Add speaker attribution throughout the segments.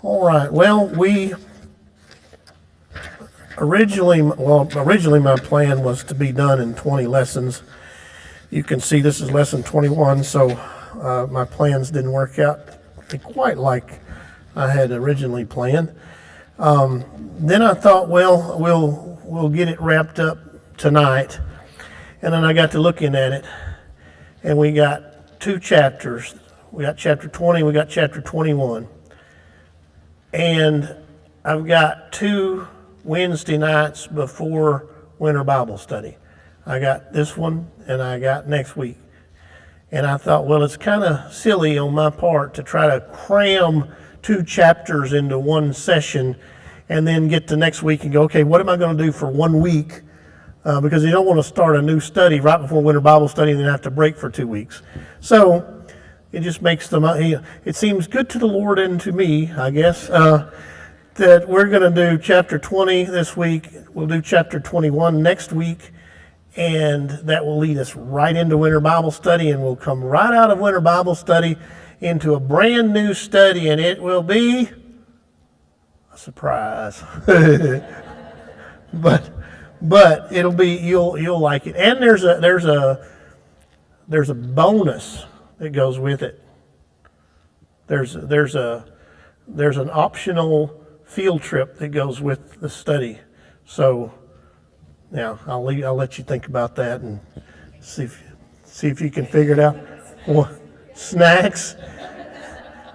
Speaker 1: All right. Well, originally my plan was to be done in 20 lessons. You can see this is lesson 21, so my plans didn't work out quite like I had originally planned. Then I thought, well, we'll get it wrapped up tonight, and then I got to looking at it, and we got two chapters. We got chapter 20, we got chapter 21. And I've got 2 Wednesday nights before Winter Bible Study. I got this one and I got next week. And I thought, well, it's kind of silly on my part to try to cram 2 chapters into one session and then get to next week and go, okay, what am I going to do for 1 week? Because you don't want to start a new study right before Winter Bible Study and then have to break for 2 weeks. So it just makes it seems good to the Lord and to me, I guess, that we're going to do chapter 20 this week. We'll do chapter 21 next week, and that will lead us right into Winter Bible Study, and we'll come right out of Winter Bible Study into a brand new study, and it will be a surprise. But it'll be you'll like it, and there's a bonus that goes with it. There's an optional field trip that goes with the study. So now I'll let you think about that and see if you can figure it out. Well, snacks,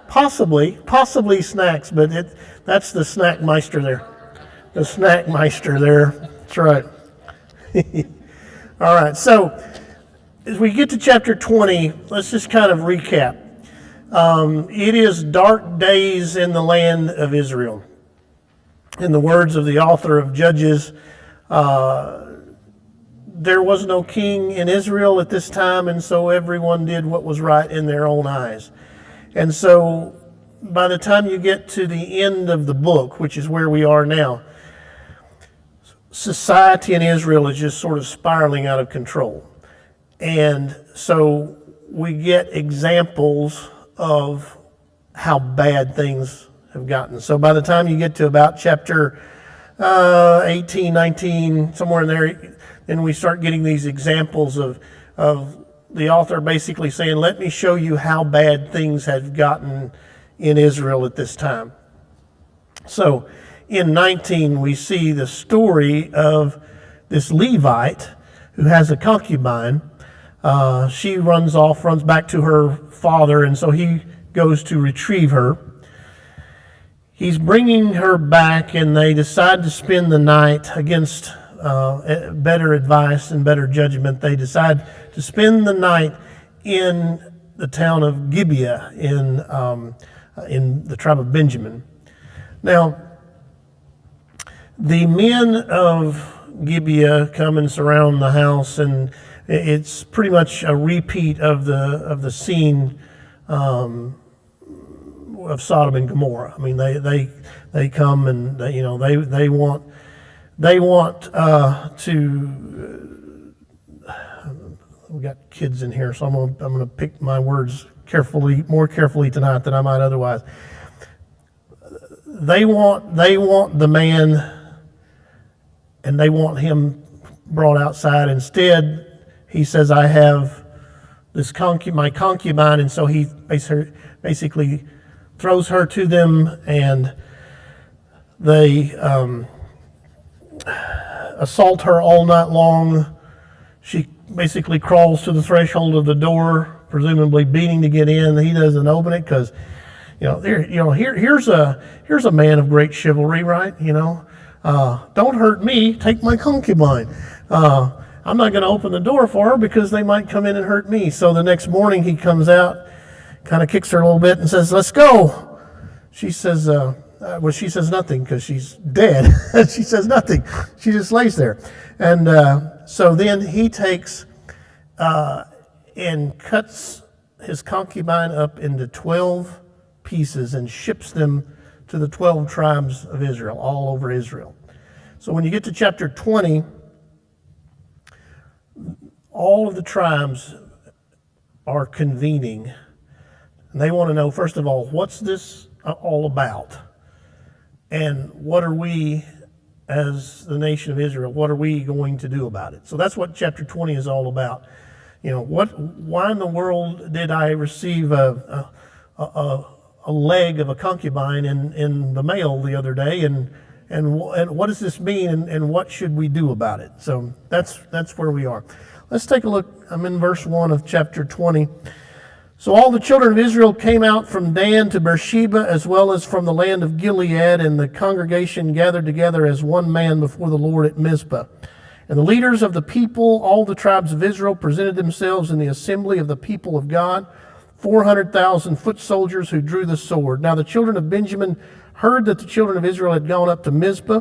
Speaker 1: possibly snacks, but that's the snack meister there. The snack meister there. That's right. All right. So as we get to chapter 20, let's just kind of recap. It is dark days in the land of Israel. In the words of the author of Judges, there was no king in Israel at this time, and so everyone did what was right in their own eyes. And so by the time you get to the end of the book, which is where we are now, society in Israel is just sort of spiraling out of control. And so we get examples of how bad things have gotten. So by the time you get to about chapter 18, 19, somewhere in there, then we start getting these examples of the author basically saying, let me show you how bad things have gotten in Israel at this time. So in 19, we see the story of this Levite who has a concubine. She runs back to her father, and so he goes to retrieve her. He's bringing her back, and they decide to spend the night against better advice and better judgment. They decide to spend the night in the town of Gibeah in the tribe of Benjamin. Now, the men of Gibeah come and surround the house, and it's pretty much a repeat of the scene of Sodom and Gomorrah. I mean, they come and they want to. We got kids in here, so I'm gonna pick my words more carefully tonight than I might otherwise. They want the man, and they want him brought outside. Instead, he says, I have my concubine, and so he basically throws her to them, and they assault her all night long. She basically crawls to the threshold of the door, presumably beating to get in. He doesn't open it because, here's a man of great chivalry, right? Don't hurt me. Take my concubine. I'm not going to open the door for her because they might come in and hurt me. So the next morning he comes out, kind of kicks her a little bit and says, let's go. She says, she says nothing because she's dead. She says nothing. She just lays there. And so then he takes and cuts his concubine up into 12 pieces and ships them to the 12 tribes of Israel, all over Israel. So when you get to chapter 20, all of the tribes are convening, and they want to know, first of all, what's this all about? And what are we, as the nation of Israel, what are we going to do about it? So that's what chapter 20 is all about. Why in the world did I receive a leg of a concubine in the mail the other day, and what does this mean, and what should we do about it? So that's where we are. Let's take a look. I'm in verse 1 of chapter 20. So all the children of Israel came out from Dan to Beersheba, as well as from the land of Gilead, and the congregation gathered together as one man before the Lord at Mizpah. And the leaders of the people, all the tribes of Israel, presented themselves in the assembly of the people of God, 400,000 foot soldiers who drew the sword. Now the children of Benjamin heard that the children of Israel had gone up to Mizpah.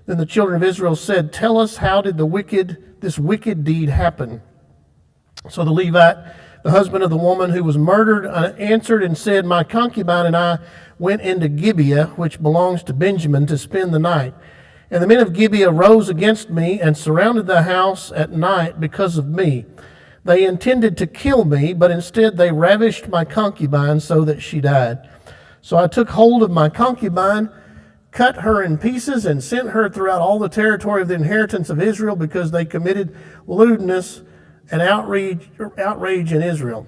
Speaker 1: Then the children of Israel said, "Tell us, how did this wicked deed happen?" So the Levite, the husband of the woman who was murdered, answered and said, "My concubine and I went into Gibeah, which belongs to Benjamin, to spend the night. And the men of Gibeah rose against me and surrounded the house at night because of me. They intended to kill me, but instead they ravished my concubine so that she died. So I took hold of my concubine, cut her in pieces, and sent her throughout all the territory of the inheritance of Israel, because they committed lewdness and outrage in Israel.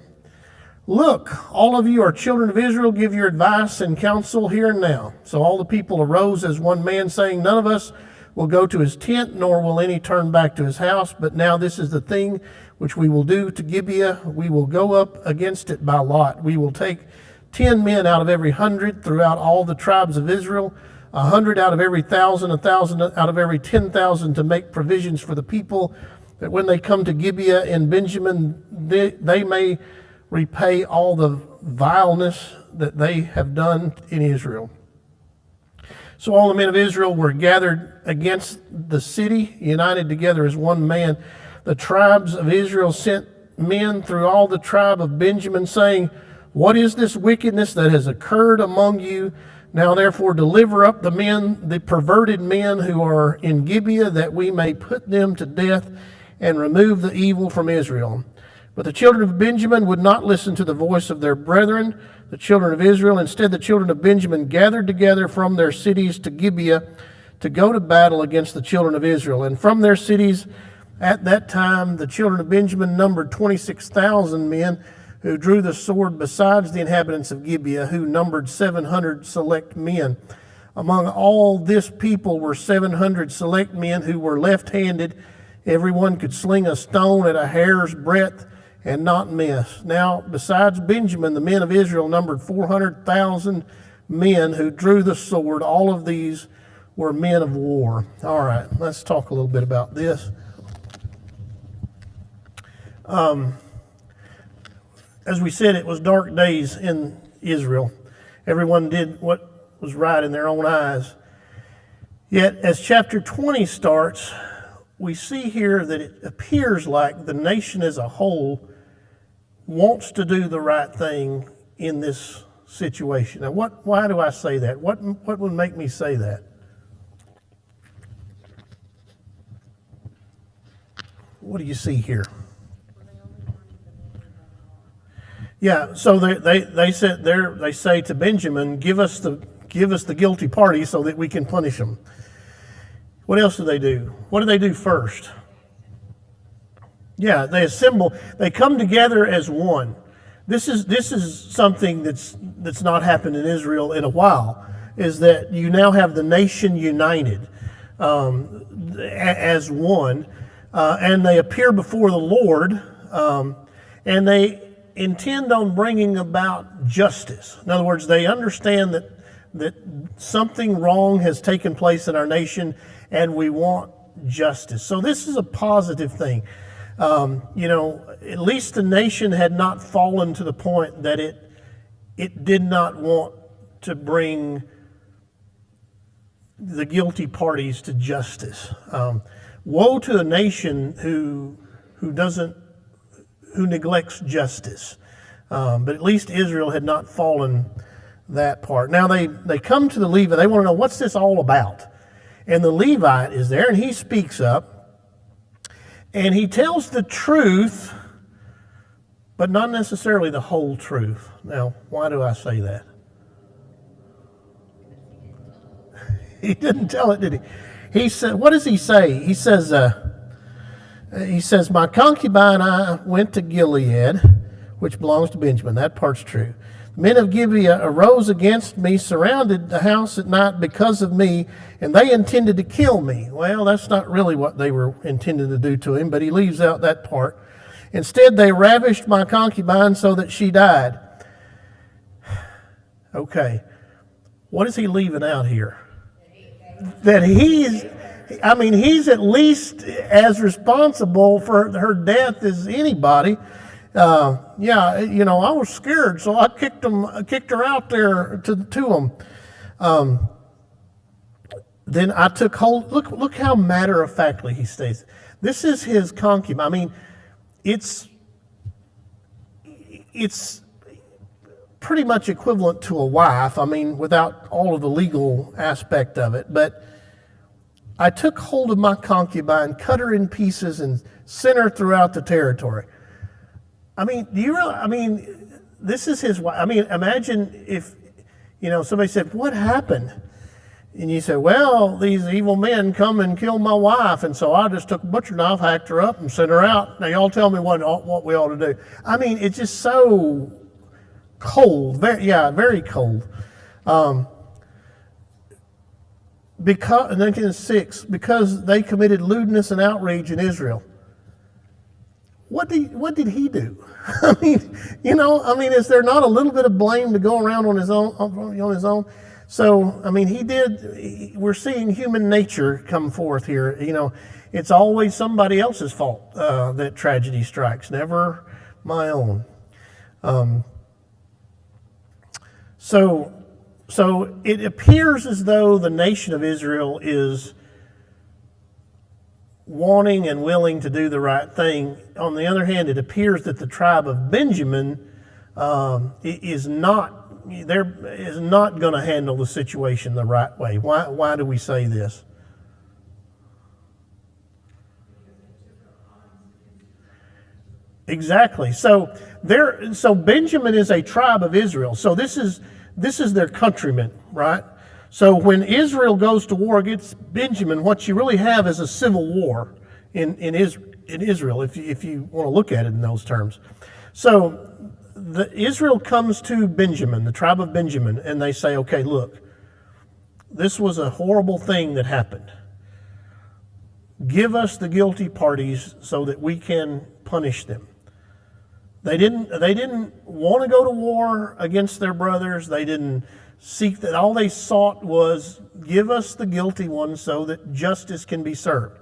Speaker 1: Look, all of you are children of Israel, give your advice and counsel here and now." So all the people arose as one man, saying, "None of us will go to his tent, nor will any turn back to his house. But now this is the thing which we will do to Gibeah. We will go up against it by lot. We will take 10 men out of every 100 throughout all the tribes of Israel, 100 out of every 1,000, 1,000 out of every 10,000, to make provisions for the people, that when they come to Gibeah in Benjamin, they may repay all the vileness that they have done in Israel." So all the men of Israel were gathered against the city, united together as one man. The tribes of Israel sent men through all the tribe of Benjamin, saying, "What is this wickedness that has occurred among you? Now therefore deliver up the perverted men who are in Gibeah, that we may put them to death and remove the evil from Israel." But the children of Benjamin would not listen to the voice of their brethren, the children of Israel. Instead, the children of Benjamin gathered together from their cities to Gibeah to go to battle against the children of Israel. And from their cities at that time, the children of Benjamin numbered 26,000 men who drew the sword, besides the inhabitants of Gibeah, who numbered 700 select men. Among all this people were 700 select men who were left-handed. Everyone could sling a stone at a hair's breadth and not miss. Now, besides Benjamin, the men of Israel numbered 400,000 men who drew the sword. All of these were men of war. All right, let's talk a little bit about this. As we said, it was dark days in Israel. Everyone did what was right in their own eyes. Yet, as chapter 20 starts, we see here that it appears like the nation as a whole wants to do the right thing in this situation. Now, why do I say that? What would make me say that? What do you see here? Yeah, so they say to Benjamin, give us the guilty party so that we can punish them. What else do they do? What do they do first? Yeah, they assemble. They come together as one. This is something that's not happened in Israel in a while. Is that you now have the nation united as one, and they appear before the Lord, and they intend on bringing about justice. In other words, they understand that something wrong has taken place in our nation, and we want justice. So this is a positive thing. At least the nation had not fallen to the point that it did not want to bring the guilty parties to justice. Woe to a nation who neglects justice. But at least Israel had not fallen that part. Now they come to the Levite. They want to know, what's this all about? And the Levite is there, and he speaks up. And he tells the truth, but not necessarily the whole truth. Now, why do I say that? He didn't tell it, did he? He said, what does he say? He says, my concubine and I went to Gilead, which belongs to Benjamin. That part's true. The men of Gibeah arose against me, surrounded the house at night because of me, and they intended to kill me. Well, that's not really what they were intending to do to him, but he leaves out that part. Instead, they ravished my concubine so that she died. Okay, what is he leaving out here? That he's at least as responsible for her death as anybody. I was scared, so I kicked her out there to them. Then I took hold. Look how matter of factly he states. This is his concubine. I mean, it's pretty much equivalent to a wife. I mean, without all of the legal aspect of it. But I took hold of my concubine, cut her in pieces, and sent her throughout the territory. I mean, this is his wife. I mean, imagine if, somebody said, what happened? And you say, well, these evil men come and killed my wife, and so I just took a butcher knife, hacked her up, and sent her out. Now, y'all tell me what we ought to do. I mean, it's just so cold, very cold. And then in 6, because they committed lewdness and outrage in Israel. What did he do? I mean, is there not a little bit of blame to go around on his own? So, I mean, we're seeing human nature come forth here. It's always somebody else's fault that tragedy strikes, never my own. So it appears as though the nation of Israel is wanting and willing to do the right thing. On the other hand, it appears that the tribe of Benjamin is not going to handle the situation the right way. Why do we say this? Exactly. So Benjamin is a tribe of Israel. So this is their countrymen, right? So when Israel goes to war against Benjamin, what you really have is a civil war in Israel, if you want to look at it in those terms. So Israel comes to Benjamin, the tribe of Benjamin, and they say, okay, look, this was a horrible thing that happened. Give us the guilty parties so that we can punish them. They didn't want to go to war against their brothers. They didn't seek that. All they sought was, give us the guilty ones so that justice can be served.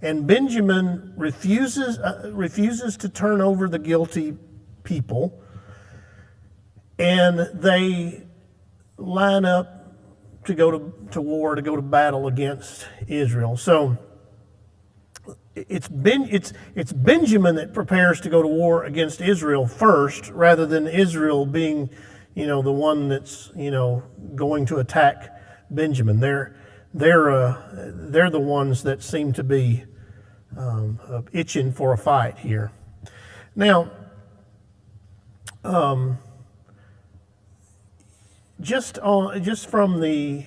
Speaker 1: And Benjamin refuses to turn over the guilty people, and they line up to go to war, to go to battle against Israel. So it's Benjamin that prepares to go to war against Israel first, rather than Israel being, the one that's, going to attack Benjamin. They're the ones that seem to be itching for a fight here. Now, just from the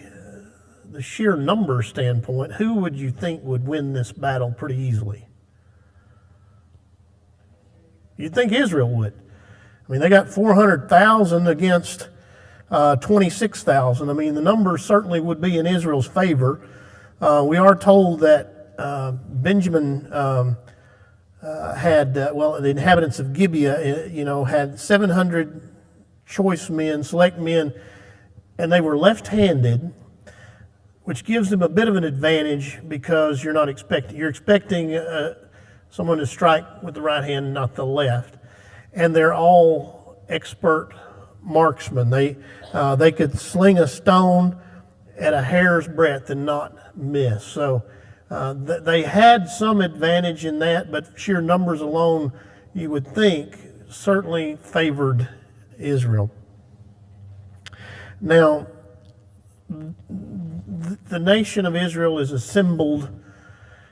Speaker 1: sheer number standpoint, who would you think would win this battle pretty easily? You'd think Israel would. I mean, they got 400,000 against 26,000. I mean, the numbers certainly would be in Israel's favor. We are told that Benjamin had, the inhabitants of Gibeah, had 700 choice men, select men, and they were left-handed, which gives them a bit of an advantage because you're expecting someone to strike with the right hand, not the left. And they're all expert marksmen. They could sling a stone at a hair's breadth and not miss. So they had some advantage in that, but sheer numbers alone, you would think, certainly favored Israel. Now, the nation of Israel is assembled.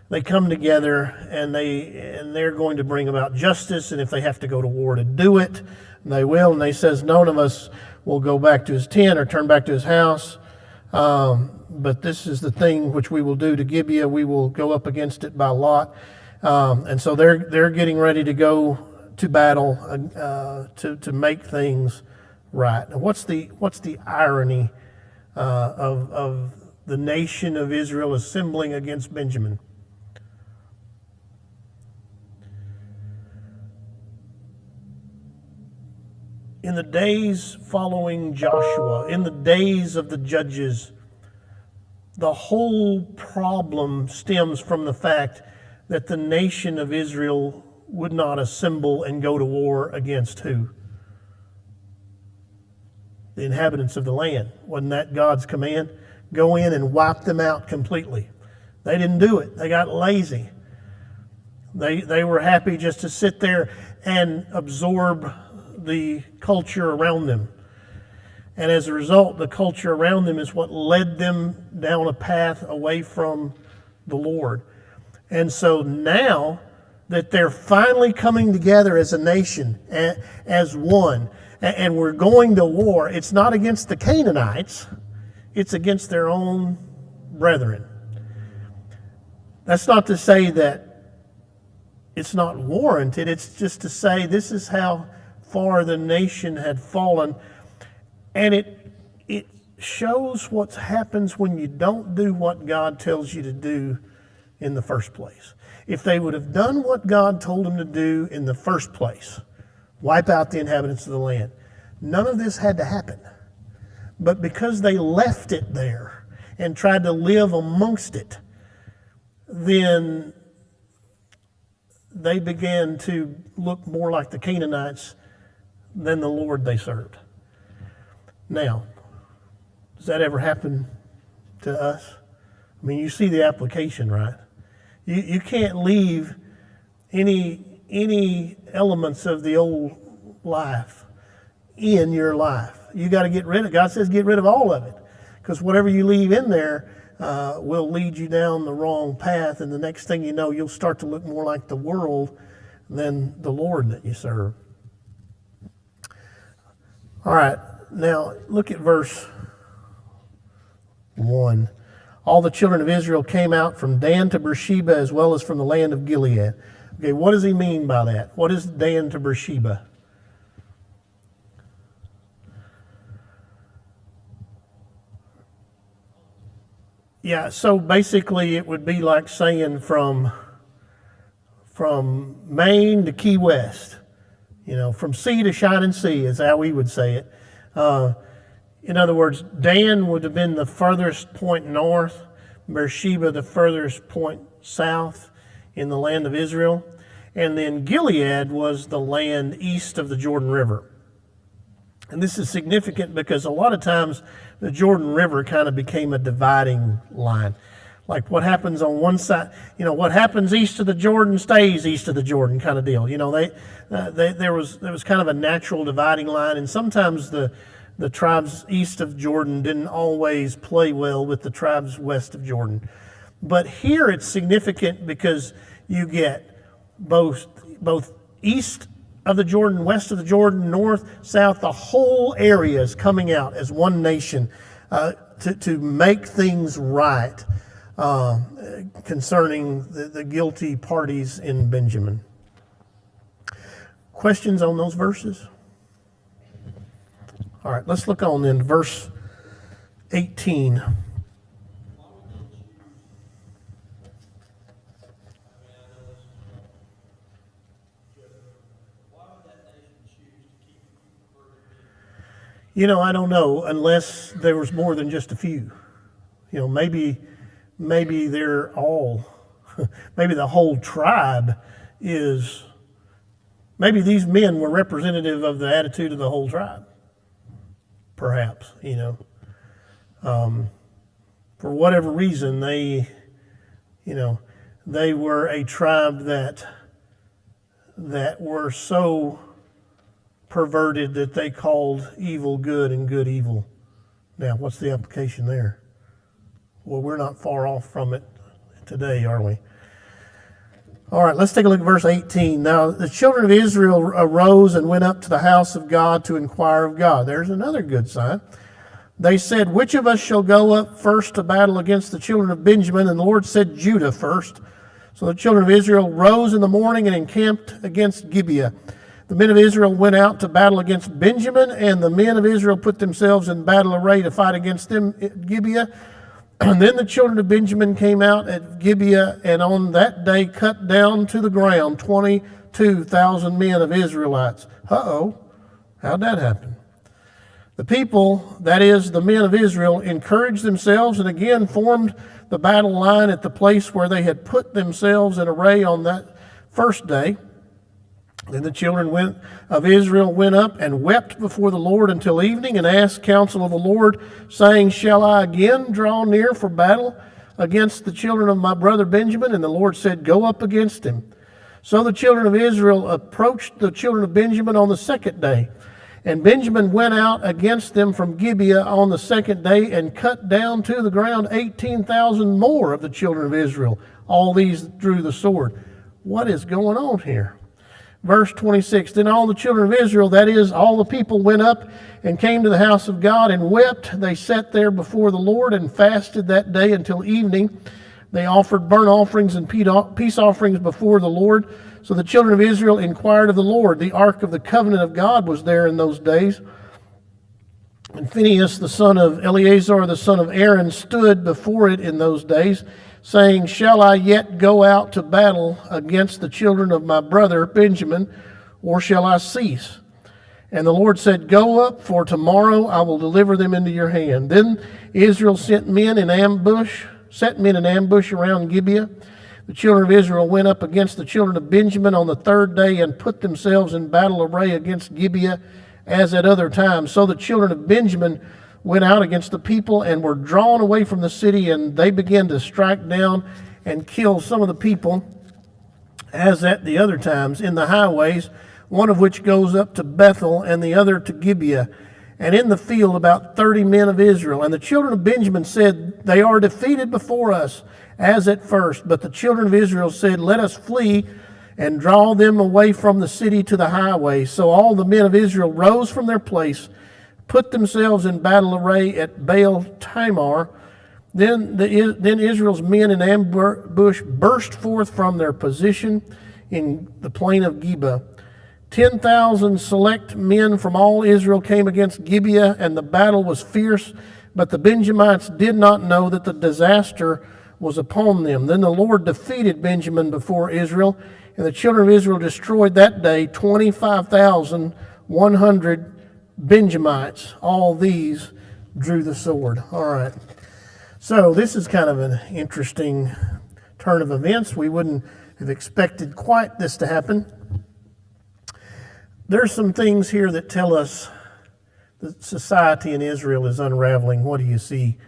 Speaker 1: They come together, and they're going to bring about justice, and if they have to go to war to do it, they will. And they says none of us will go back to his tent or turn back to his house. But this is the thing which we will do to Gibeah. We will go up against it by lot. And so they're getting ready to go to battle to make things right. Now, what's the irony of the nation of Israel assembling against Benjamin? In the days following Joshua, in the days of the judges, the whole problem stems from the fact that the nation of Israel would not assemble and go to war against who? The inhabitants of the land. Wasn't that God's command? Go in and wipe them out completely. They didn't do it. They got lazy. They were happy just to sit there and absorb the culture around them. And as a result, the culture around them is what led them down a path away from the Lord. And so now that they're finally coming together as a nation, as one, and we're going to war, it's not against the Canaanites, it's against their own brethren. That's not to say that it's not warranted, it's just to say this is how far the nation had fallen. And it shows what happens when you don't do what God tells you to do in the first place. If they would have done what God told them to do in the first place, wipe out the inhabitants of the land, none of this had to happen. But because they left it there and tried to live amongst it, then they began to look more like the Canaanites than the Lord they served. Now, does that ever happen to us? I mean, you see the application, right? You can't leave any elements of the old life in your life. You got to get rid of. God says get rid of all of it, because whatever you leave in there will lead you down the wrong path, and the next thing you know, you'll start to look more like the world than the Lord that you serve. All right, now look at verse 1. All the children of Israel came out from Dan to Beersheba as well as from the land of Gilead. Okay, what does he mean by that? What is Dan to Beersheba? Yeah, so basically it would be like saying from Maine to Key West. You know, from sea to shining sea is how we would say it. In other words, Dan would have been the furthest point north, Beersheba the furthest point south in the land of Israel, and then Gilead was the land east of the Jordan River. And this is significant because a lot of times the Jordan River kind of became a dividing line. Like what happens on one side, you know, what happens east of the Jordan stays east of the Jordan kind of deal. You know, there was kind of a natural dividing line, and sometimes the tribes east of Jordan didn't always play well with the tribes west of Jordan. But here it's significant because you get both east of the Jordan, west of the Jordan, north, south, the whole area is coming out as one nation to make things right concerning the guilty parties in Benjamin. Questions on those verses? All right, let's look on then verse 18. You know, I don't know, unless there was more than just a few. You know, maybe they're all, maybe the whole tribe is, maybe these men were representative of the attitude of the whole tribe. Perhaps, you know. For whatever reason, they were a tribe that were so perverted that they called evil good and good evil. Now, what's the application there? Well, we're not far off from it today, are we? All right, let's take a look at verse 18. Now, the children of Israel arose and went up to the house of God to inquire of God. There's another good sign. They said, which of us shall go up first to battle against the children of Benjamin? And the Lord said, Judah first. So the children of Israel rose in the morning and encamped against Gibeah. The men of Israel went out to battle against Benjamin, and the men of Israel put themselves in battle array to fight against them at Gibeah. And then the children of Benjamin came out at Gibeah, and on that day cut down to the ground 22,000 men of Israelites. How'd that happen? The people, that is, the men of Israel, encouraged themselves and again formed the battle line at the place where they had put themselves in array on that first day. Then the children of Israel went up and wept before the Lord until evening and asked counsel of the Lord, saying, shall I again draw near for battle against the children of my brother Benjamin? And the Lord said, go up against him. So the children of Israel approached the children of Benjamin on the second day. And Benjamin went out against them from Gibeah on the second day and cut down to the ground 18,000 more of the children of Israel. All these drew the sword. What is going on here? Verse 26, then all the children of Israel, that is, all the people, went up and came to the house of God and wept. They sat there before the Lord and fasted that day until evening. They offered burnt offerings and peace offerings before the Lord. So the children of Israel inquired of the Lord. The ark of the covenant of God was there in those days. And Phinehas, the son of Eleazar, the son of Aaron, stood before it in those days, saying, shall I yet go out to battle against the children of my brother Benjamin, or shall I cease? And the Lord said, go up, for tomorrow I will deliver them into your hand. Then Israel set men in ambush around Gibeah. The children of Israel went up against the children of Benjamin on the third day and put themselves in battle array against Gibeah as at other times. So the children of Benjamin went out against the people and were drawn away from the city, and they began to strike down and kill some of the people as at the other times in the highways, one of which goes up to Bethel and the other to Gibeah, and in the field about 30 men of Israel. And the children of Benjamin said, they are defeated before us as at first. But the children of Israel said, let us flee and draw them away from the city to the highway. So all the men of Israel rose from their place, put themselves in battle array at Baal Tamar. Then Israel's men in ambush burst forth from their position in the plain of Geba. 10,000 select men from all Israel came against Gibeah, and the battle was fierce, but the Benjamites did not know that the disaster was upon them. Then the Lord defeated Benjamin before Israel, and the children of Israel destroyed that day 25,100 Benjamites. All these drew the sword. All right. So this is kind of an interesting turn of events. We wouldn't have expected quite this to happen. There's some things here that tell us that society in Israel is unraveling. What do you see?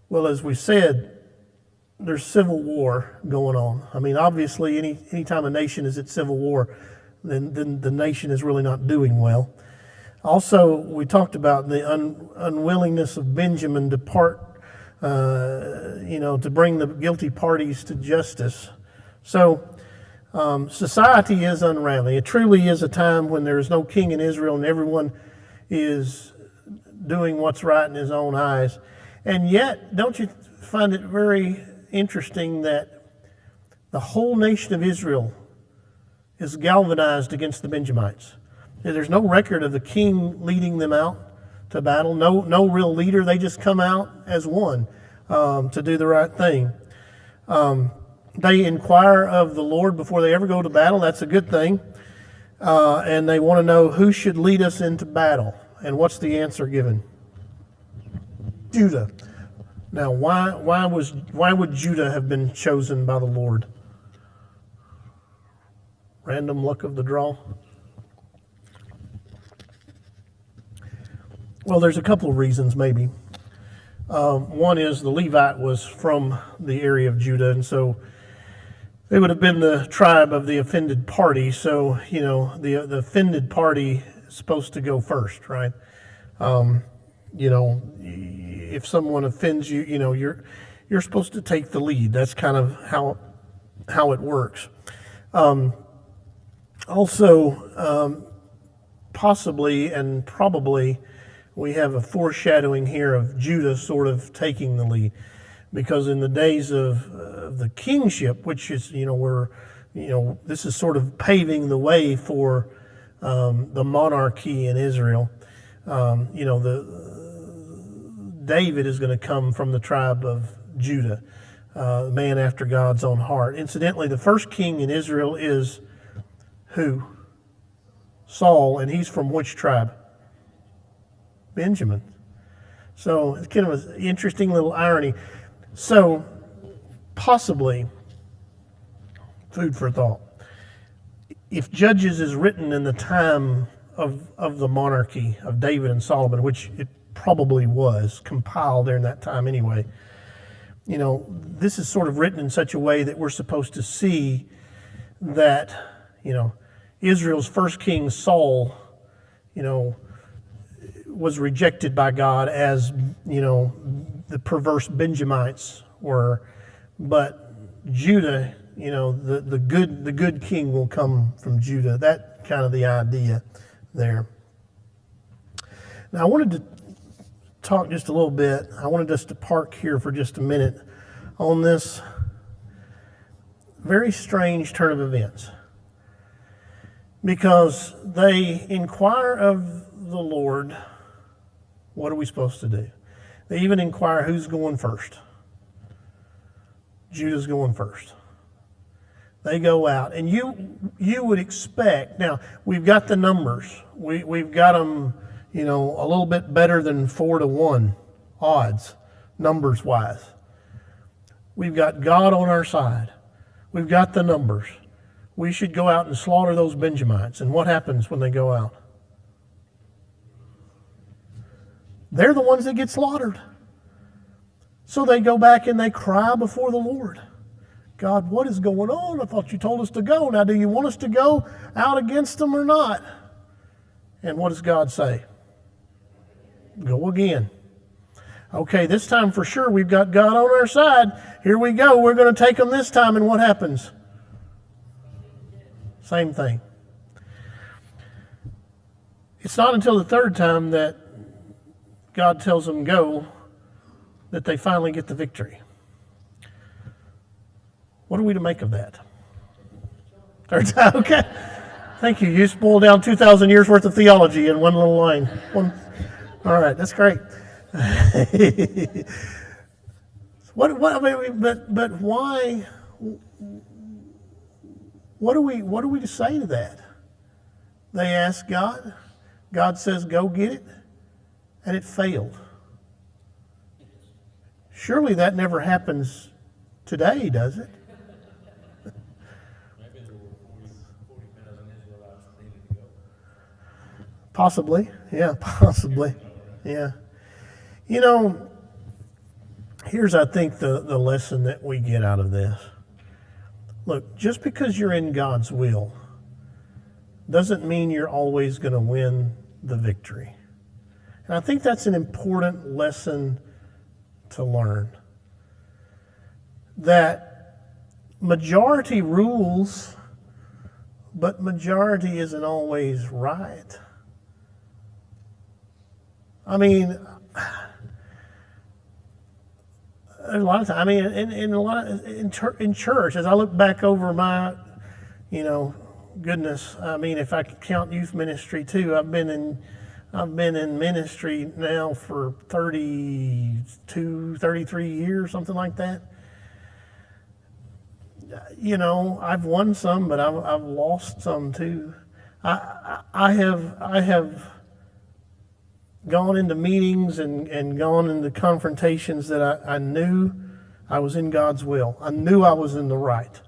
Speaker 1: Well, as we said, there's civil war going on. I mean, obviously, anytime a nation is at civil war, then the nation is really not doing well. Also, we talked about the unwillingness of Benjamin to to bring the guilty parties to justice. So, society is unraveling. It truly is a time when there is no king in Israel and everyone is doing what's right in his own eyes. And yet, don't you find it very interesting that the whole nation of Israel is galvanized against the Benjamites? There's no record of the king leading them out to battle. No real leader. They just come out as one to do the right thing. They inquire of the Lord before they ever go to battle. That's a good thing. And they want to know who should lead us into battle. And what's the answer given? Judah. Now, why would Judah have been chosen by the Lord? Random luck of the draw? Well, there's a couple of reasons, maybe. One is the Levite was from the area of Judah, and so they would have been the tribe of the offended party. So, the offended party is supposed to go first, right? If someone offends you, you're supposed to take the lead. That's kind of how it works. Also, possibly and probably, we have a foreshadowing here of Judah sort of taking the lead, because in the days of the kingship, which is, this is sort of paving the way for the monarchy in Israel. David is going to come from the tribe of Judah, a man after God's own heart. Incidentally, the first king in Israel is who? Saul, and he's from which tribe? Benjamin. So it's kind of an interesting little irony. So possibly, food for thought, if Judges is written in the time of the monarchy of David and Solomon, which it probably was compiled during that time anyway, this is sort of written in such a way that we're supposed to see that, Israel's first king Saul, was rejected by God, as, the perverse Benjamites were. But Judah, the good king will come from Judah. That kind of the idea there. Now I wanted to talk just a little bit. I wanted us to park here for just a minute on this very strange turn of events, because they inquire of the Lord, what are we supposed to do? They even inquire who's going first. Judah's going first. They go out, and you would expect. Now we've got the numbers. We've got them, a little bit better than 4-1 odds, numbers wise. We've got God on our side. We've got the numbers. We should go out and slaughter those Benjamites. And what happens when they go out? They're the ones that get slaughtered. So they go back and they cry before the Lord. God, what is going on? I thought you told us to go. Now, do you want us to go out against them or not? And what does God say? Go again. Okay, this time for sure we've got God on our side. Here we go. We're going to take them this time. And what happens? Same thing. It's not until the third time that God tells them go that they finally get the victory. What are we to make of that? Third time, okay. Thank you. You spoiled down 2,000 years worth of theology in one little line. All right, that's great. But why? What are we to say to that? They ask God. God says, "Go get it," and it failed. Surely that never happens today, does it? Possibly, yeah, possibly, yeah. Here's, I think, the lesson that we get out of this. Look, just because you're in God's will doesn't mean you're always going to win the victory. And I think that's an important lesson to learn. That majority rules, but majority isn't always right. I mean, a lot of times, in church, as I look back over my, goodness, if I could count youth ministry too, I've been in ministry now for 32, 33 years, something like that. I've won some, but I've lost some too. I have gone into meetings and gone into confrontations that I knew I was in God's will. I knew I was in the right.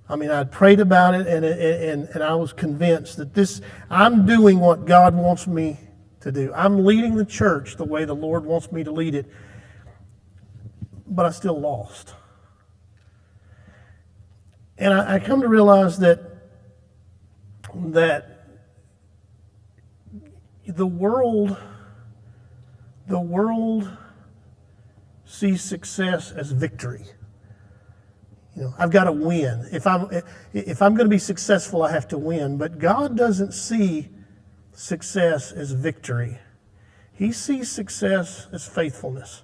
Speaker 1: I'd prayed about it, and I was convinced that I'm doing what God wants me to do. I'm leading the church the way the Lord wants me to lead it, but I still lost. And I come to realize that the world sees success as victory. I've got to win. If I'm going to be successful, I have to win. But God doesn't see success as victory. He sees success as faithfulness.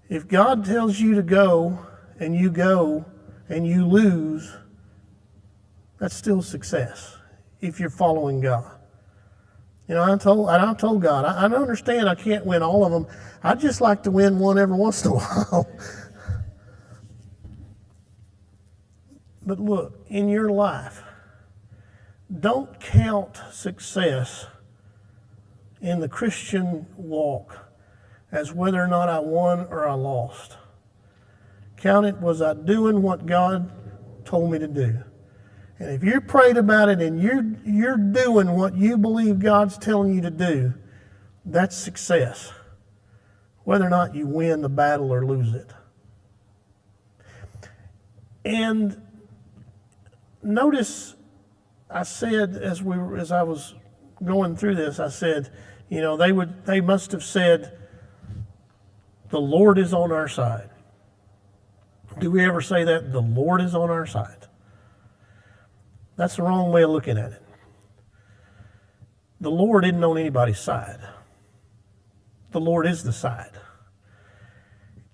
Speaker 1: If God tells you to go and you lose, that's still success if you're following God. I told God, I understand I can't win all of them. I'd just like to win one every once in a while. But look, in your life, don't count success in the Christian walk as whether or not I won or I lost. Count it, was I doing what God told me to do? And if you prayed about it and you're doing what you believe God's telling you to do, that's success. Whether or not you win the battle or lose it. And notice I said as I was going through this, I said, they must have said, the Lord is on our side. Do we ever say that? The Lord is on our side. That's the wrong way of looking at it. The Lord isn't on anybody's side. The Lord is the side.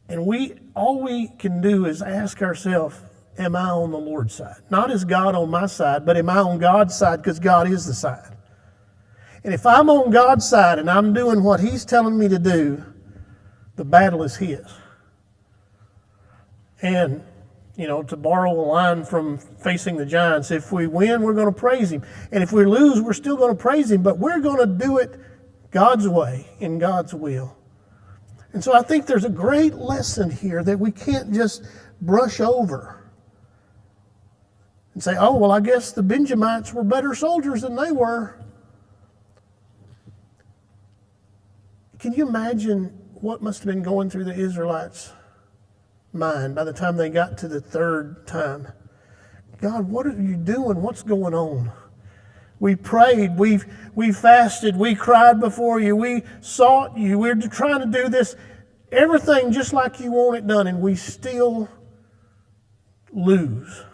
Speaker 1: And all we can do is ask ourselves, am I on the Lord's side? Not is God on my side, but am I on God's side, because God is the side. And if I'm on God's side and I'm doing what He's telling me to do, the battle is His. And, to borrow a line from Facing the Giants, if we win, we're going to praise Him. And if we lose, we're still going to praise Him, but we're going to do it God's way, in God's will. And so I think there's a great lesson here that we can't just brush over and say, oh, well, I guess the Benjamites were better soldiers than they were. Can you imagine what must have been going through the Israelites' mind by the time they got to the third time? God, what are you doing? What's going on? We prayed, we fasted, we cried before you, we sought you, we're trying to do this, everything just like you want it done, and we still lose.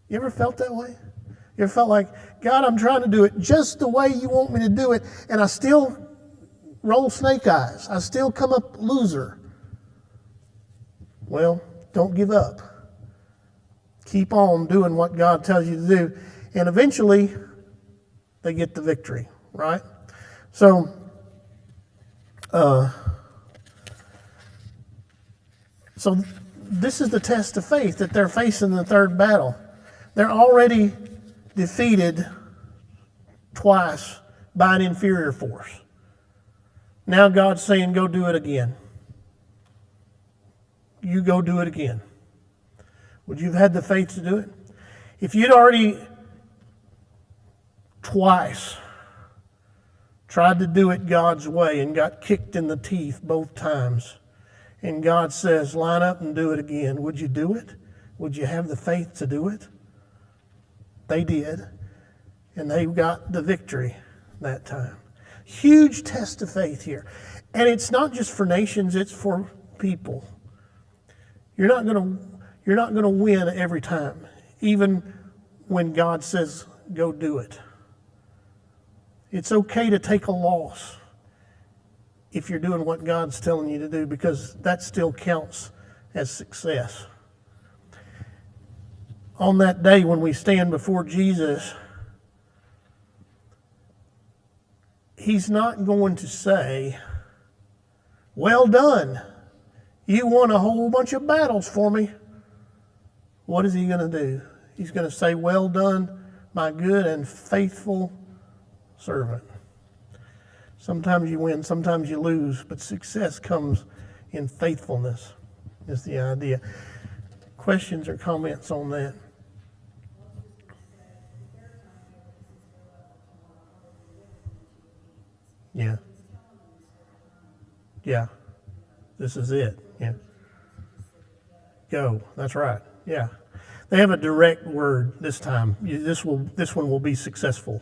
Speaker 1: You ever felt that way? You ever felt like, God, I'm trying to do it just the way you want me to do it, and I still roll snake eyes. I still come up loser. Well, don't give up. Keep on doing what God tells you to do. And eventually, they get the victory, right? So, this is the test of faith that they're facing in the third battle. They're already defeated twice by an inferior force. Now God's saying, go do it again. You go do it again. Would you have had the faith to do it? If you'd already twice tried to do it God's way and got kicked in the teeth both times, and God says, line up and do it again, would you do it? Would you have the faith to do it? They did, and they got the victory that time. Huge test of faith here. And it's not just for nations, it's for people. You're not going to win every time, even when God says, go do it. It's okay to take a loss if you're doing what God's telling you to do, because that still counts as success. On that day when we stand before Jesus, He's not going to say, well done, you won a whole bunch of battles for me. What is He going to do? He's going to say, well done, my good and faithful servant. Sometimes you win, sometimes you lose, but success comes in faithfulness, is the idea. Questions or comments on that? Yeah. Yeah. This is it. Yeah. Go. That's right. Yeah. They have a direct word this time. This one will be successful.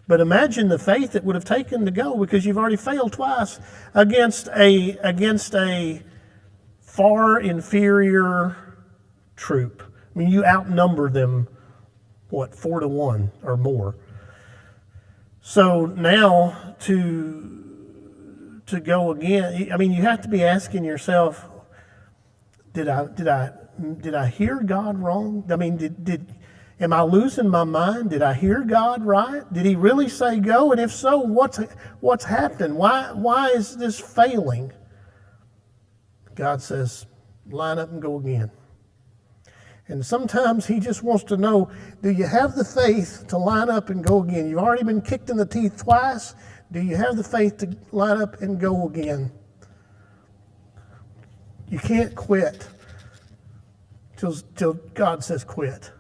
Speaker 1: But imagine the faith it would have taken to go, because you've already failed twice against a far inferior troop. I mean, you outnumber them, 4-1 or more. So now to go again, I mean, you have to be asking yourself, did I hear God wrong? I mean, am I losing my mind? Did I hear God right? Did he really say go? And if so, what's happened? Why is this failing? God says, line up and go again. And sometimes he just wants to know, do you have the faith to line up and go again? You've already been kicked in the teeth twice. Do you have the faith to line up and go again? You can't quit till God says quit.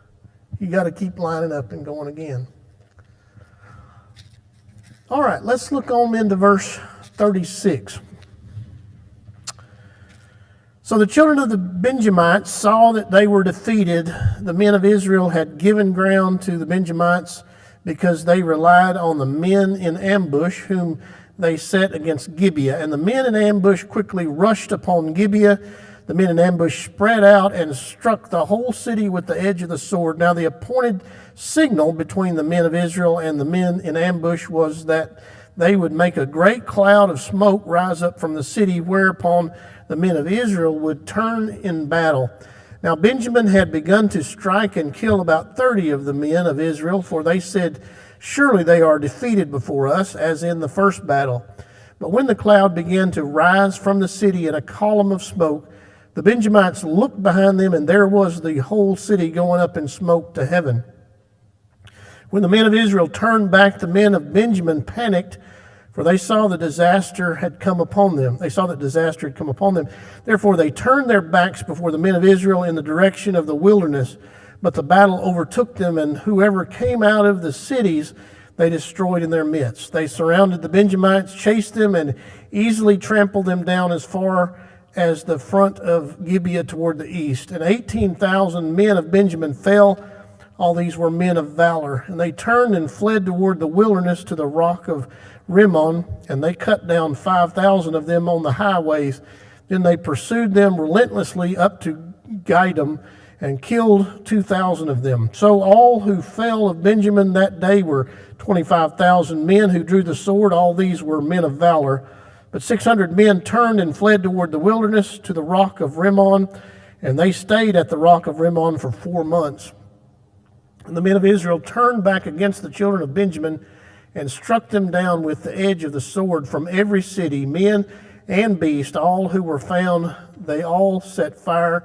Speaker 1: You got to keep lining up and going again. All right, let's look on into verse 36. So the children of the Benjamites saw that they were defeated. The men of Israel had given ground to the Benjamites because they relied on the men in ambush whom they set against Gibeah. And the men in ambush quickly rushed upon Gibeah. The men in ambush spread out and struck the whole city with the edge of the sword. Now the appointed signal between the men of Israel and the men in ambush was that they would make a great cloud of smoke rise up from the city, whereupon the men of Israel would turn in battle. Now Benjamin had begun to strike and kill about 30 of the men of Israel, for they said, surely they are defeated before us, as in the first battle. But when the cloud began to rise from the city in a column of smoke, the Benjamites looked behind them, and there was the whole city going up in smoke to heaven. When the men of Israel turned back, the men of Benjamin panicked, for they saw the disaster had come upon them. Therefore they turned their backs before the men of Israel in the direction of the wilderness. But the battle overtook them, and whoever came out of the cities they destroyed in their midst. They surrounded the Benjamites, chased them, and easily trampled them down as far as the front of Gibeah toward the east. And 18,000 men of Benjamin fell. All these were men of valor. And they turned and fled toward the wilderness to the rock of Rimmon, and they cut down 5,000 of them on the highways. Then they pursued them relentlessly up to Gidom and killed 2,000 of them. So all who fell of Benjamin that day were 25,000 men who drew the sword. All these were men of valor. But 600 men turned and fled toward the wilderness to the rock of Rimmon, and they stayed at the rock of Rimmon for 4 months. And the men of Israel turned back against the children of Benjamin and struck them down with the edge of the sword from every city, men and beast, all who were found. They also set fire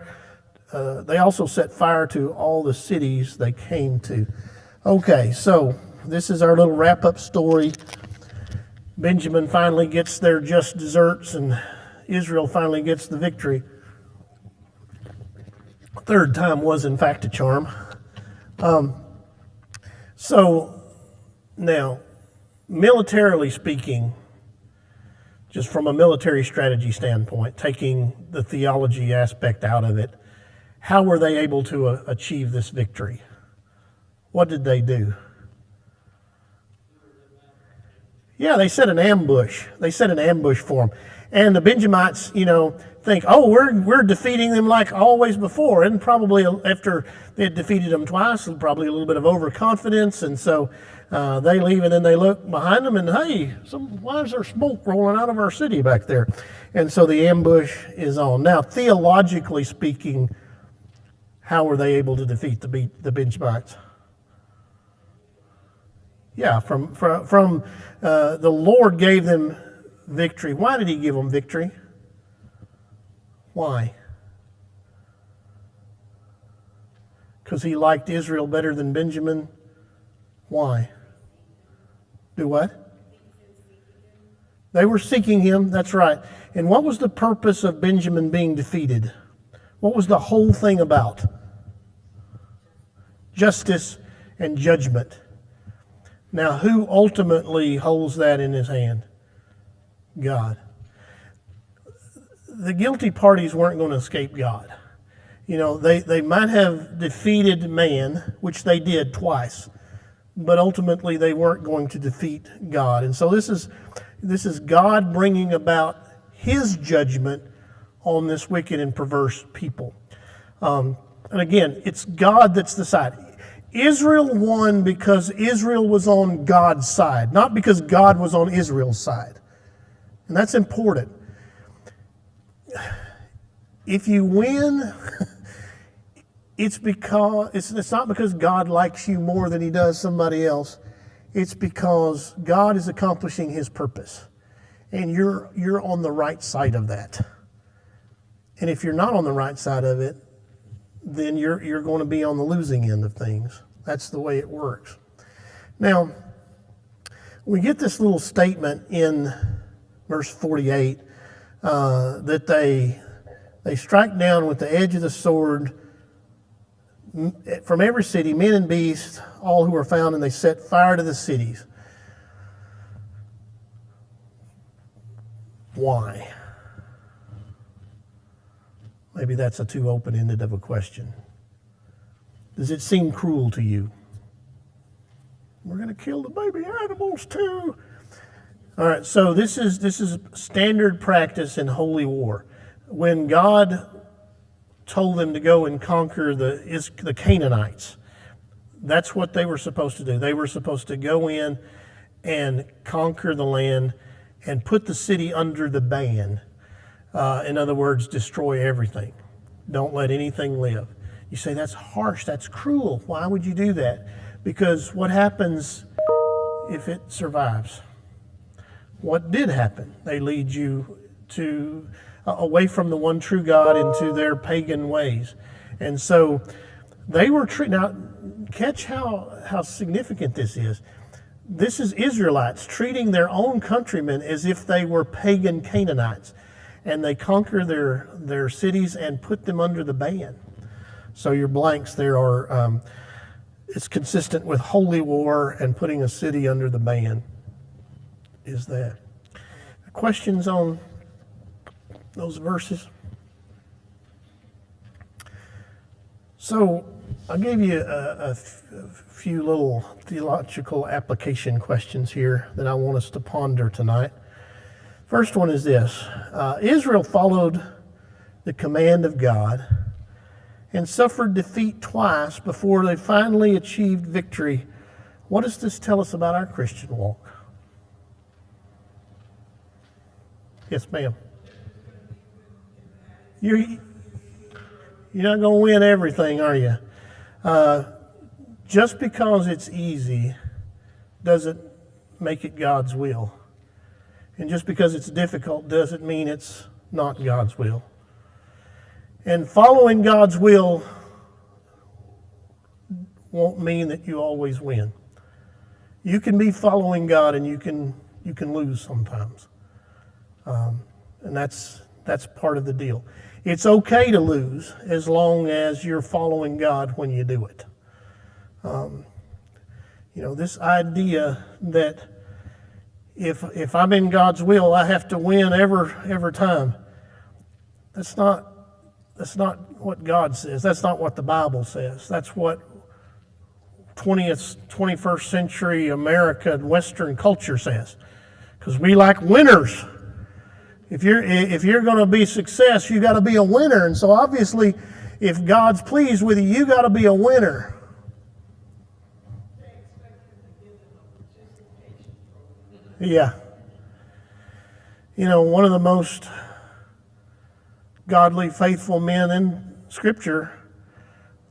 Speaker 1: to all the cities they came to. Okay, so this is our little wrap-up story. Benjamin finally gets their just deserts, and Israel finally gets the victory. Third time was, in fact, a charm. So now, militarily speaking, just from a military strategy standpoint, taking the theology aspect out of it, how were they able to achieve this victory? What did they do? Yeah, they set an ambush. They set an ambush for them. And the Benjamites, think, oh, we're defeating them like always before. And probably after they had defeated them twice, probably a little bit of overconfidence. And so they leave, and then they look behind them, and hey, why is there smoke rolling out of our city back there? And so the ambush is on. Now, theologically speaking, how were they able to defeat the Benjamites? Yeah, from the Lord gave them victory. Why did he give them victory? Why? Because he liked Israel better than Benjamin? Why? Do what? They were seeking him, that's right. And what was the purpose of Benjamin being defeated? What was the whole thing about? Justice and judgment. Now, who ultimately holds that in his hand? God. The guilty parties weren't going to escape God. They might have defeated man, which they did twice, but ultimately they weren't going to defeat God. And so this is God bringing about his judgment on this wicked and perverse people. And again, it's God that's the side. Israel won because Israel was on God's side, not because God was on Israel's side. And that's important. If you win, it's not because God likes you more than he does somebody else. It's because God is accomplishing his purpose. And you're on the right side of that. And if you're not on the right side of it, then you're going to be on the losing end of things. That's the way it works. Now, we get this little statement in verse 48 that they strike down with the edge of the sword from every city, men and beasts, all who are found, and they set fire to the cities. Why? Maybe that's a too open-ended of a question. Does it seem cruel to you? We're going to kill the baby animals too. All right, so this is standard practice in holy war. When God told them to go and conquer the Canaanites, that's what they were supposed to do. They were supposed to go in and conquer the land and put the city under the ban. In other words, destroy everything. Don't let anything live. You say, that's harsh, that's cruel. Why would you do that? Because what happens if it survives? What did happen? They lead you to away from the one true God into their pagan ways. And so they were now catch how significant this is. This is Israelites treating their own countrymen as if they were pagan Canaanites. And they conquer their cities and put them under the ban. So your blanks there are, it's consistent with holy war and putting a city under the ban. Is that? Questions on those verses? So I gave you a few little theological application questions here that I want us to ponder tonight. First one is this. Israel followed the command of God and suffered defeat twice before they finally achieved victory. What does this tell us about our Christian walk? Yes, ma'am. You're not going to win everything, are you? Just because it's easy doesn't make it God's will. And just because it's difficult doesn't mean it's not God's will. And following God's will won't mean that you always win. You can be following God and you can lose sometimes. And that's part of the deal. It's okay to lose as long as you're following God when you do it. This idea that if I'm in God's will, I have to win every time. That's not what God says. That's not what the Bible says. That's what 21st century America and Western culture says. Because we like winners. If you're going to be success, you got to be a winner. And so obviously, if God's pleased with you, you got to be a winner. Yeah. One of the most godly, faithful men in Scripture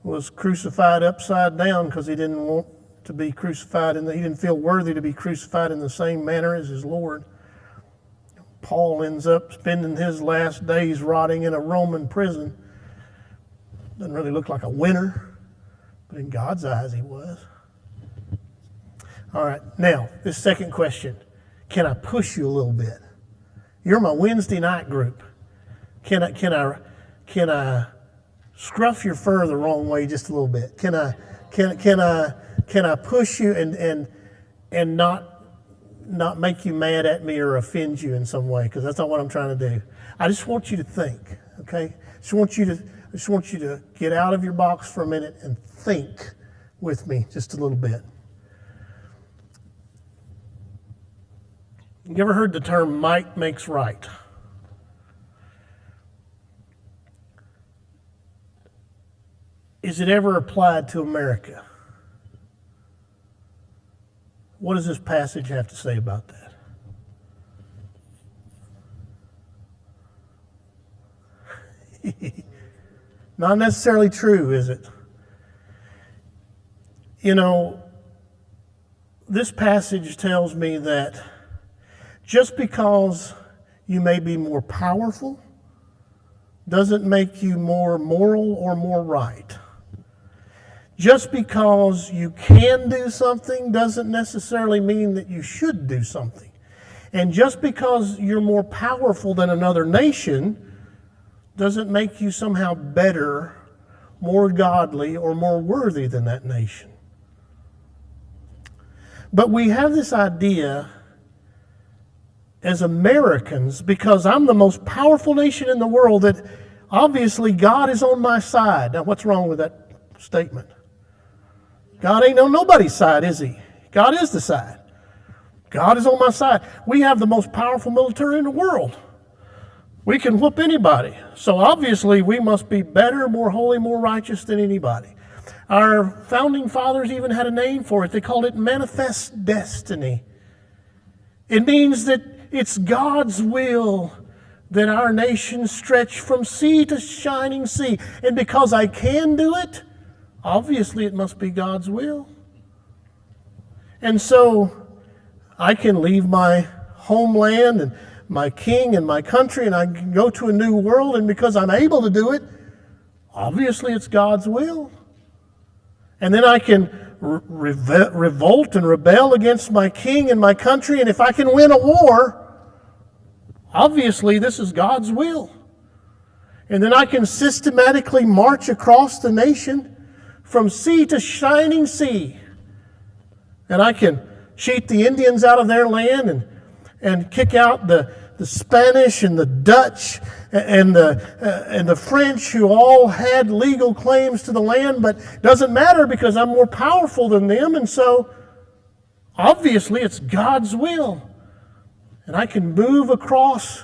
Speaker 1: was crucified upside down because he didn't want to be crucified, and he didn't feel worthy to be crucified in the same manner as his Lord. Paul ends up spending his last days rotting in a Roman prison. Doesn't really look like a winner, but in God's eyes he was. All right, now, this second question. Can I push you a little bit? You're my Wednesday night group. Can I scruff your fur the wrong way just a little bit? Can I push you and not make you mad at me or offend you in some way? Because that's not what I'm trying to do. I just want you to think, okay? I just want you to get out of your box for a minute and think with me just a little bit. You ever heard the term might makes right? is it ever applied to America? What does this passage have to say about that? Not necessarily true, is it? You know, this passage tells me that just because you may be more powerful doesn't make you more moral or more right. Just because you can do something doesn't necessarily mean that you should do something. And just because you're more powerful than another nation doesn't make you somehow better, more godly, or more worthy than that nation. But we have this idea as Americans, because I'm the most powerful nation in the world, that obviously God is on my side. Now, what's wrong with that statement? God ain't on nobody's side, is he? God is the side. God is on my side. We have the most powerful military in the world. We can whoop anybody. So obviously we must be better, more holy, more righteous than anybody. Our founding fathers even had a name for it. They called it manifest destiny. It means that it's God's will that our nation stretch from sea to shining sea. And because I can do it, obviously it must be God's will. And so I can leave my homeland and my king and my country, and I can go to a new world, and because I'm able to do it, obviously it's God's will. And then I can revolt and rebel against my king and my country, and if I can win a war, obviously this is God's will. And then I can systematically march across the nation from sea to shining sea. And I can cheat the Indians out of their land and kick out the Spanish and the Dutch and the French, who all had legal claims to the land, but it doesn't matter because I'm more powerful than them, and so obviously it's God's will. And I can move across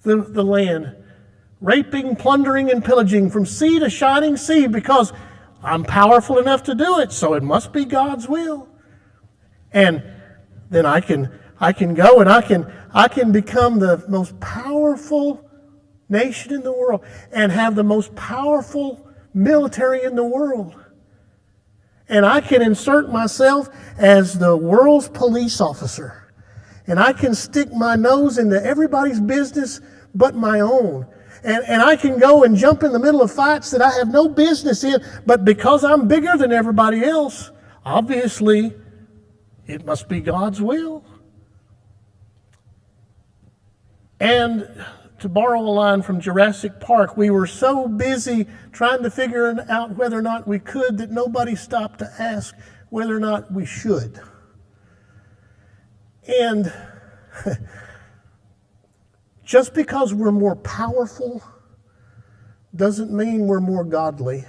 Speaker 1: the land, raping, plundering, and pillaging from sea to shining sea because I'm powerful enough to do it, so it must be God's will. And then I can go and I can become the most powerful nation in the world and have the most powerful military in the world. And I can insert myself as the world's police officer. And I can stick my nose into everybody's business but my own. And I can go and jump in the middle of fights that I have no business in, but because I'm bigger than everybody else, obviously it must be God's will. And to borrow a line from Jurassic Park, we were so busy trying to figure out whether or not we could that nobody stopped to ask whether or not we should. And just because we're more powerful doesn't mean we're more godly,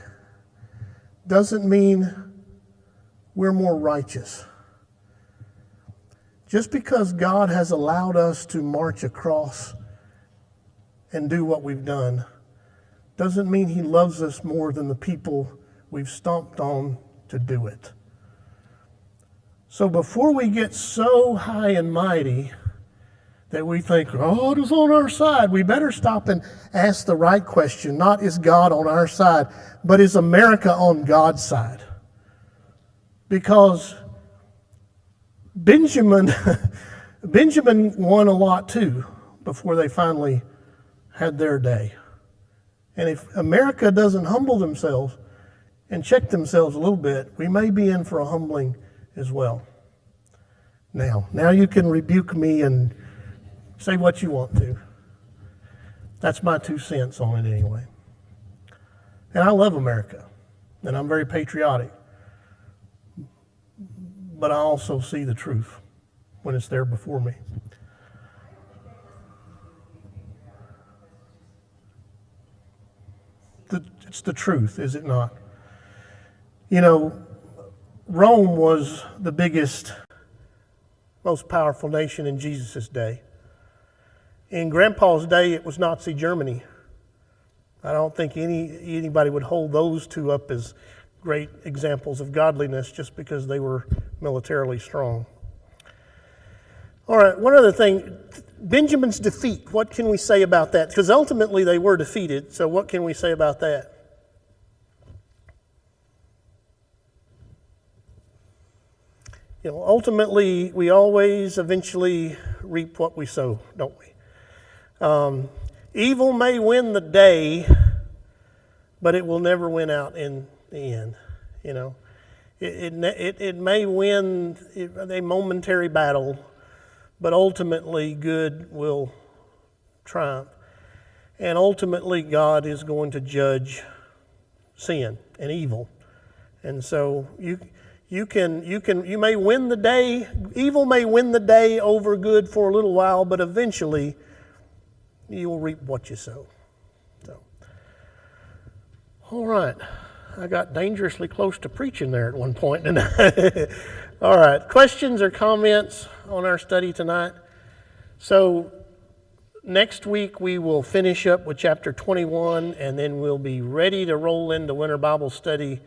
Speaker 1: doesn't mean we're more righteous. Just because God has allowed us to march across and do what we've done doesn't mean he loves us more than the people we've stomped on to do it. So before we get so high and mighty that we think God is on our side, we better stop and ask the right question. Not is God on our side, but is America on God's side? Because Benjamin won a lot too before they finally had their day. And if America doesn't humble themselves and check themselves a little bit, we may be in for a humbling as well. Now you can rebuke me and say what you want to. That's my 2 cents on it anyway. And I love America, and I'm very patriotic. But I also see the truth when it's there before me. It's the truth, is it not? You know, Rome was the biggest, most powerful nation in Jesus' day. In Grandpa's day, it was Nazi Germany. I don't think anybody would hold those two up as great examples of godliness just because they were militarily strong. All right, one other thing, Benjamin's defeat, what can we say about that? Because ultimately they were defeated, so what can we say about that? You know, ultimately, we always eventually reap what we sow, don't we? Evil may win the day, but it will never win out in the end. You know, it may win a momentary battle, but ultimately good will triumph, and ultimately God is going to judge sin and evil, and so you may win the day. Evil may win the day over good for a little while, but eventually you will reap what you sow. So, all right. I got dangerously close to preaching there at one point tonight. All right. Questions or comments on our study tonight? So, next week we will finish up with chapter 21, and then we'll be ready to roll into winter Bible study,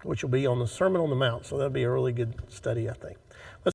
Speaker 1: which will be on the Sermon on the Mount. So that'll be a really good study, I think.